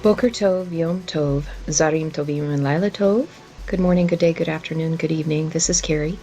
Boker Tov, Yom Tov, Zarim Tovim, and Laila Tov. Good morning, good day, good afternoon, good evening. This is Carrie,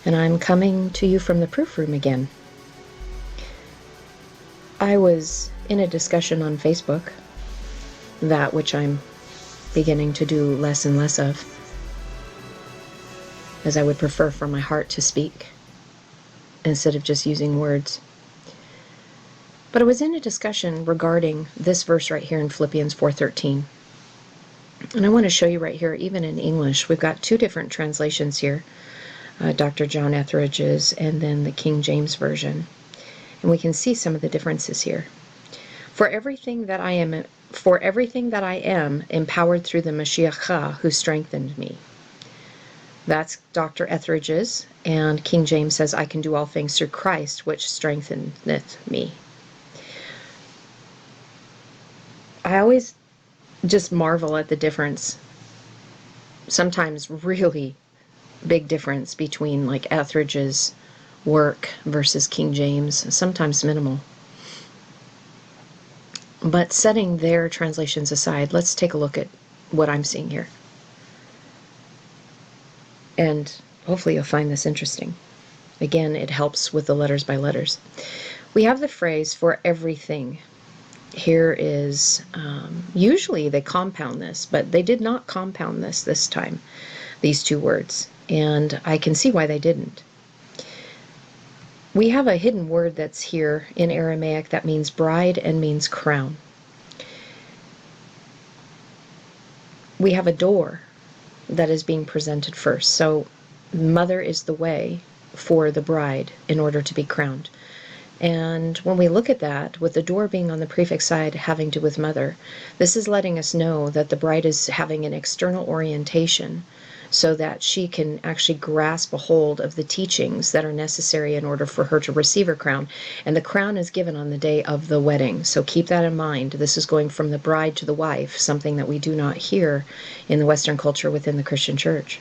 and I'm coming to you from the proof room again. I was in a discussion on Facebook, that which I'm beginning to do less and less of, as I would prefer for my heart to speak instead of just using words. But I was in a discussion regarding this verse right here in Philippians 4:13. And I want to show you right here, even in English, we've got two different translations here. Dr. John Etheridge's and then the King James Version. And we can see some of the differences here. For everything that I am empowered through the Mashiach who strengthened me. That's Dr. Etheridge's, and King James says, I can do all things through Christ, which strengtheneth me. I always just marvel at the difference, sometimes really big difference between like Etheridge's work versus King James, sometimes minimal. But setting their translations aside, let's take a look at what I'm seeing here. And hopefully you'll find this interesting. Again, it helps with the letters by letters. We have the phrase for everything. Here is, usually they compound this, but they did not compound this time, these two words. And I can see why they didn't. We have a hidden word that's here in Aramaic that means bride and means crown. We have a door that is being presented first. So mother is the way for the bride in order to be crowned. And when we look at that, with the door being on the prefix side having to do with mother, this is letting us know that the bride is having an external orientation so that she can actually grasp a hold of the teachings that are necessary in order for her to receive her crown. And the crown is given on the day of the wedding. So keep that in mind. This is going from the bride to the wife, something that we do not hear in the Western culture within the Christian church.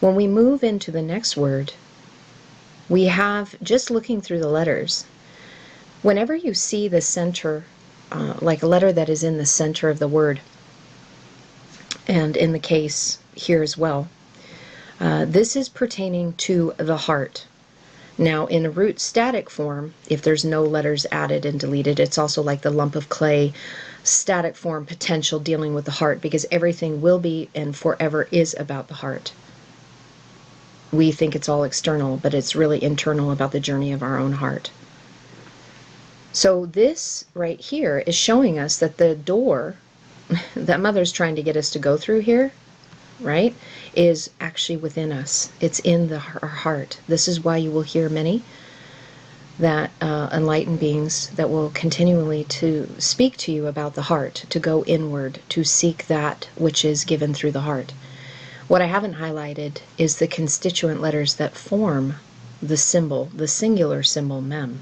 When we move into the next word, we have, just looking through the letters, whenever you see the center, like a letter that is in the center of the word, and in the case here as well, this is pertaining to the heart. Now, in a root static form, if there's no letters added and deleted, it's also like the lump of clay static form potential dealing with the heart, because everything will be and forever is about the heart. We think it's all external, but it's really internal about the journey of our own heart. So this right here is showing us that the door that mother's trying to get us to go through here, right, is actually within us. It's in our heart. This is why you will hear many that enlightened beings that will continually to speak to you about the heart, to go inward, to seek that which is given through the heart. What I haven't highlighted is the constituent letters that form the symbol, the singular symbol mem.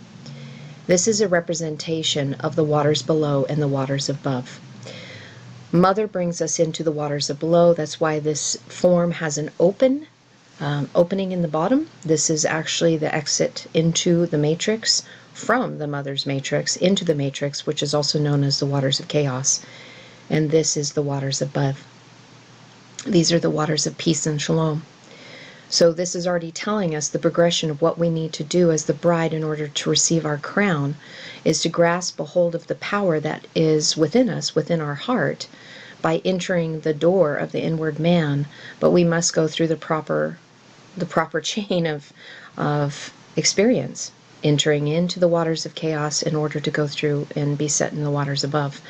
This is a representation of the waters below and the waters above. Mother brings us into the waters of below. That's why this form has an opening in the bottom. This is actually the exit into the matrix, from the mother's matrix into the matrix, which is also known as the waters of chaos. And this is the waters above. These are the waters of peace and shalom. So this is already telling us the progression of what we need to do as the bride in order to receive our crown, is to grasp a hold of the power that is within us, within our heart, by entering the door of the inward man. But we must go through the proper chain of experience, entering into the waters of chaos in order to go through and be set in the waters above.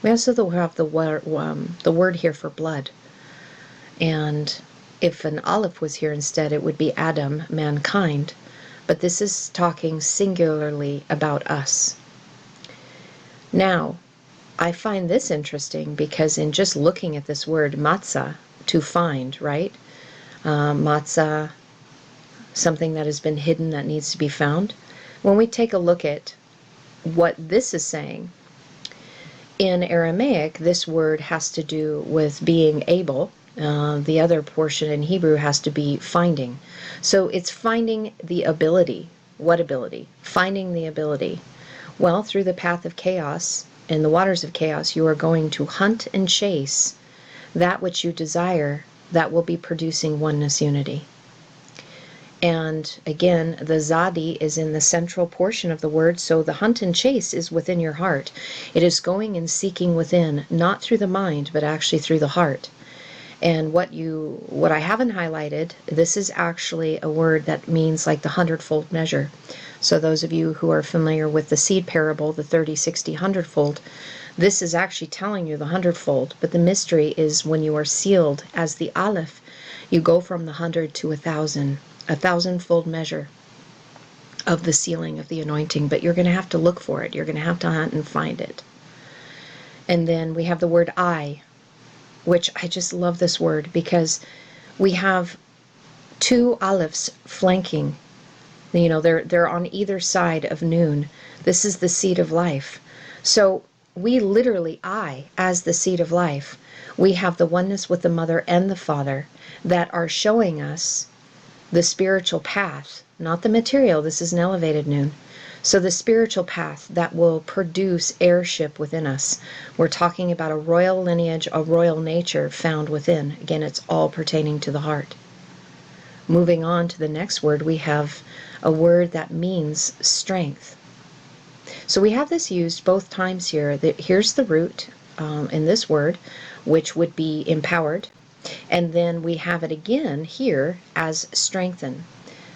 We also have the word here for blood. And if an aleph was here instead, it would be Adam, mankind. But this is talking singularly about us. Now, I find this interesting because in just looking at this word, matzah, to find, right? Matzah, something that has been hidden that needs to be found. When we take a look at what this is saying, in Aramaic, this word has to do with being able, The other portion in Hebrew has to be finding. So it's finding the ability. What ability? Finding the ability. Well, through the path of chaos, in the waters of chaos, you are going to hunt and chase that which you desire that will be producing oneness unity. And again, the Zadi is in the central portion of the word, so the hunt and chase is within your heart. It is going and seeking within, not through the mind, but actually through the heart. And what I haven't highlighted, this is actually a word that means like the hundredfold measure. So those of you who are familiar with the seed parable, the 30, 60, hundredfold, this is actually telling you the hundredfold. But the mystery is when you are sealed as the Aleph, you go from the 100 to 1,000, a thousandfold measure of the sealing of the anointing. But you're going to have to look for it. You're going to have to hunt and find it. And then we have the word I, which I just love this word because we have two Alephs flanking. You know, they're on either side of noon. This is the seed of life. So we literally, I, as the seed of life, we have the oneness with the mother and the father that are showing us the spiritual path, not the material. This is an elevated noon. So the spiritual path that will produce heirship within us. We're talking about a royal lineage, a royal nature found within. Again, it's all pertaining to the heart. Moving on to the next word, we have a word that means strength. So we have this used both times here. Here's the root in this word, which would be empowered. And then we have it again here as strengthen.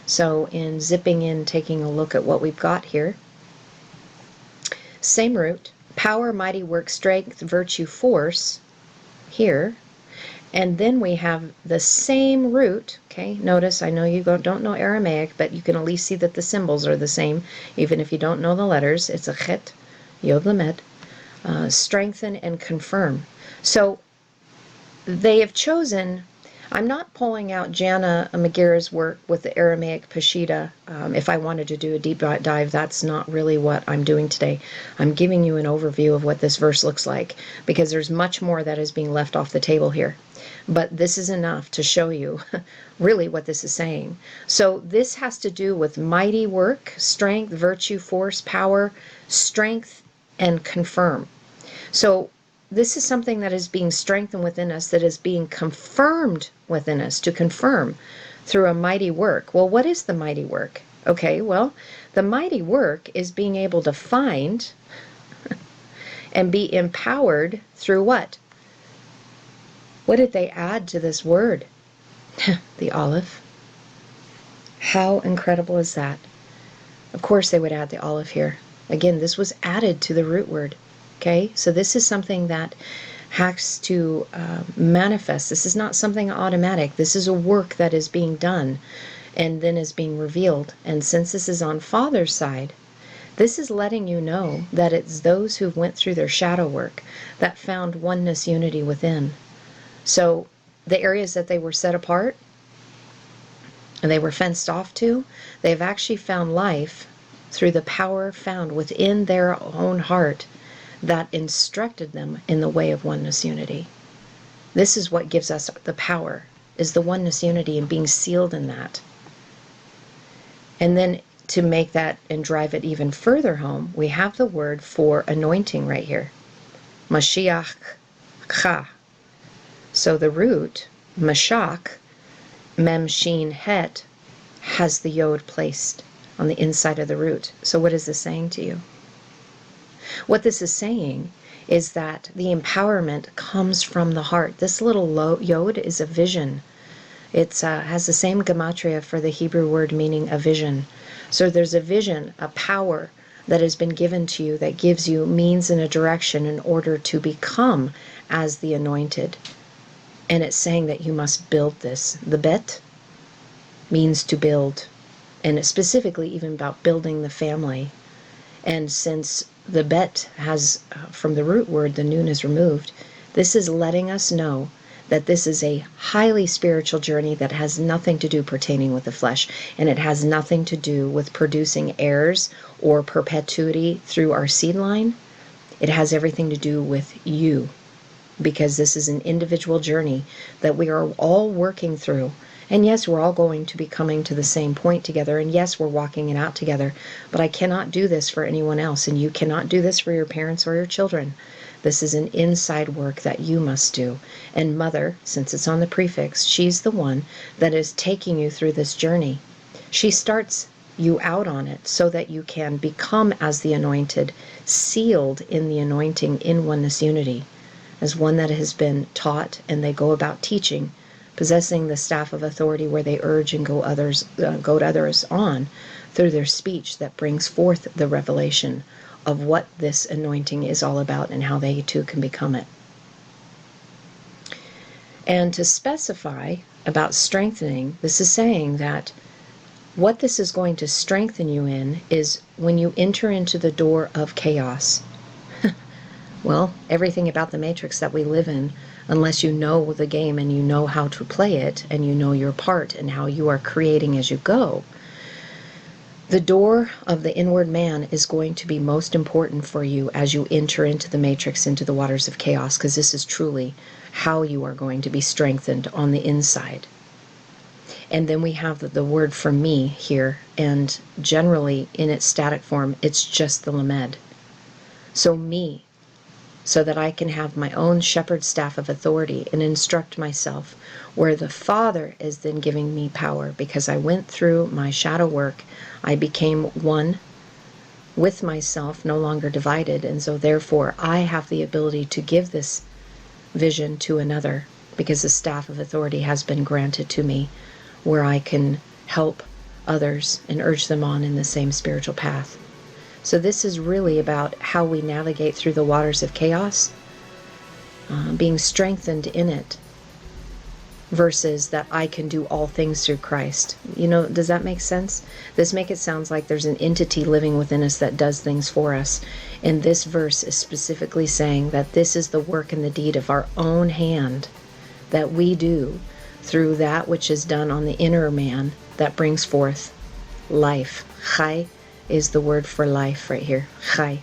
So in zipping in, taking a look at what we've got here, same root, power, mighty work, strength, virtue, force, here. And then we have the same root, okay? Notice, I know you don't know Aramaic, but you can at least see that the symbols are the same, even if you don't know the letters. It's a chet, yod lamed, strengthen and confirm. So they have chosen, I'm not pulling out Jana Magira's work with the Aramaic Peshitta. If I wanted to do a deep dive, that's not really what I'm doing today. I'm giving you an overview of what this verse looks like, because there's much more that is being left off the table here. But this is enough to show you really what this is saying. So this has to do with mighty work, strength, virtue, force, power, strength, and confirm. So this is something that is being strengthened within us, that is being confirmed within us, to confirm through a mighty work. Well, what is the mighty work? Okay, well, the mighty work is being able to find and be empowered through what? What did they add to this word? The Aleph. How incredible is that? Of course they would add the Aleph here. Again, this was added to the root word. Okay, so this is something that has to manifest. This is not something automatic. This is a work that is being done and then is being revealed. And since this is on Father's side, this is letting you know that it's those who went through their shadow work that found oneness, unity within. So the areas that they were set apart and they were fenced off to, they've actually found life through the power found within their own heart that instructed them in the way of oneness, unity. This is what gives us the power, is the oneness, unity, and being sealed in that. And then to make that and drive it even further home, we have the word for anointing right here. Mashiach cha. So the root, mashach, mem shin het, has the yod placed on the inside of the root. So what is this saying to you? What this is saying is that the empowerment comes from the heart. This little yod is a vision. It has the same gematria for the Hebrew word meaning a vision. So there's a vision, a power that has been given to you that gives you means and a direction in order to become as the anointed. And it's saying that you must build this. The bet means to build. And it's specifically even about building the family. And since the bet has, from the root word, the noon is removed, this is letting us know that this is a highly spiritual journey that has nothing to do pertaining with the flesh, and it has nothing to do with producing heirs or perpetuity through our seed line. It has everything to do with you. because this is an individual journey that we are all working through. And yes, we're all going to be coming to the same point together. And yes, we're walking it out together. But I cannot do this for anyone else. And you cannot do this for your parents or your children. This is an inside work that you must do. And Mother, since it's on the prefix, she's the one that is taking you through this journey. She starts you out on it so that you can become as the anointed, sealed in the anointing in oneness unity, as one that has been taught, and they go about teaching, possessing the staff of authority where they urge and goad others on through their speech that brings forth the revelation of what this anointing is all about and how they too can become it. And to specify about strengthening, this is saying that what this is going to strengthen you in is when you enter into the door of chaos. Well, everything about the matrix that we live in, unless you know the game and you know how to play it and you know your part and how you are creating as you go, the door of the inward man is going to be most important for you as you enter into the matrix, into the waters of chaos, because this is truly how you are going to be strengthened on the inside. And then we have the word for me here, and generally in its static form, it's just the lamed. So me, so that I can have my own shepherd's staff of authority and instruct myself, where the Father is then giving me power, because I went through my shadow work. I became one with myself, no longer divided, and so therefore I have the ability to give this vision to another, because the staff of authority has been granted to me, where I can help others and urge them on in the same spiritual path. So this is really about how we navigate through the waters of chaos, being strengthened in it, versus that I can do all things through Christ. You know, does that make sense? This makes it sound like there's an entity living within us that does things for us. And this verse is specifically saying that this is the work and the deed of our own hand that we do through that which is done on the inner man that brings forth life. Chai is the word for life right here. Chai.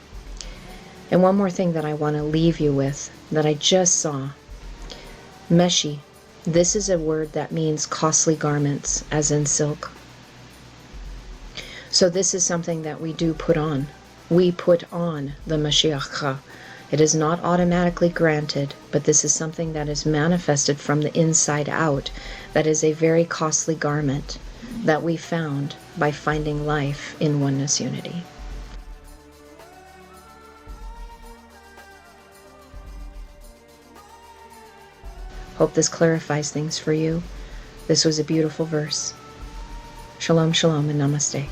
And one more thing that I want to leave you with that I just saw. Meshi. This is a word that means costly garments, as in silk. So this is something that we do put on. We put on the Mashiach. It is not automatically granted, but this is something that is manifested from the inside out, that is a very costly garment that we found by finding life in oneness unity. Hope this clarifies things for you. This was a beautiful verse. Shalom, shalom, and namaste.